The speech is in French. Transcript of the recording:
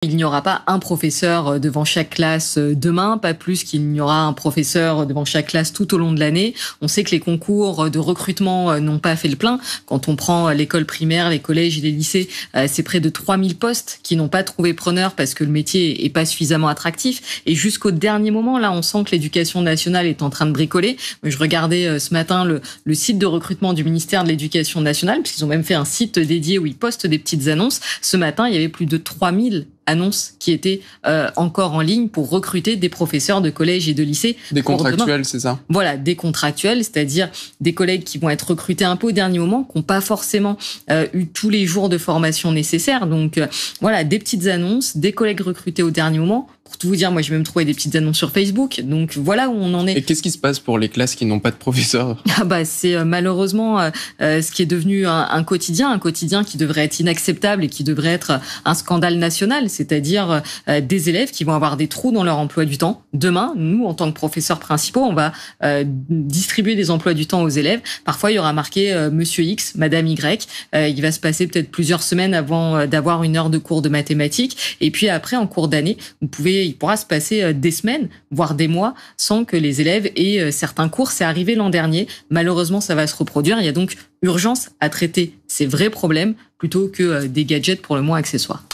Il n'y aura pas un professeur devant chaque classe demain, pas plus qu'il n'y aura un professeur devant chaque classe tout au long de l'année. On sait que les concours de recrutement n'ont pas fait le plein. Quand on prend l'école primaire, les collèges et les lycées, c'est près de 3000 postes qui n'ont pas trouvé preneur parce que le métier est pas suffisamment attractif. Et jusqu'au dernier moment, là, on sent que l'éducation nationale est en train de bricoler. Je regardais ce matin le site de recrutement du ministère de l'Éducation nationale, puisqu'ils ont même fait un site dédié où ils postent des petites annonces. Ce matin, il y avait plus de 3000 annonces qui étaient encore en ligne pour recruter des professeurs de collège et de lycée. Des contractuels, c'est ça? Voilà, des contractuels, c'est-à-dire des collègues qui vont être recrutés un peu au dernier moment, qui n'ont pas forcément eu tous les jours de formation nécessaires. Donc voilà, des petites annonces, des collègues recrutés au dernier moment. Pour tout vous dire, moi j'ai même trouvé des petites annonces sur Facebook. Donc voilà où on en est. Et qu'est-ce qui se passe pour les classes qui n'ont pas de professeurs? C'est malheureusement ce qui est devenu un quotidien qui devrait être inacceptable et qui devrait être un scandale national, c'est-à-dire des élèves qui vont avoir des trous dans leur emploi du temps. Demain, nous, en tant que professeurs principaux, on va distribuer des emplois du temps aux élèves. Parfois, il y aura marqué Monsieur X, Madame Y. Il va se passer peut-être plusieurs semaines avant d'avoir une heure de cours de mathématiques. Et puis après, en cours d'année, il pourra se passer des semaines, voire des mois, sans que les élèves aient certains cours. C'est arrivé l'an dernier. Malheureusement, ça va se reproduire. Il y a donc urgence à traiter ces vrais problèmes plutôt que des gadgets pour le moins accessoires.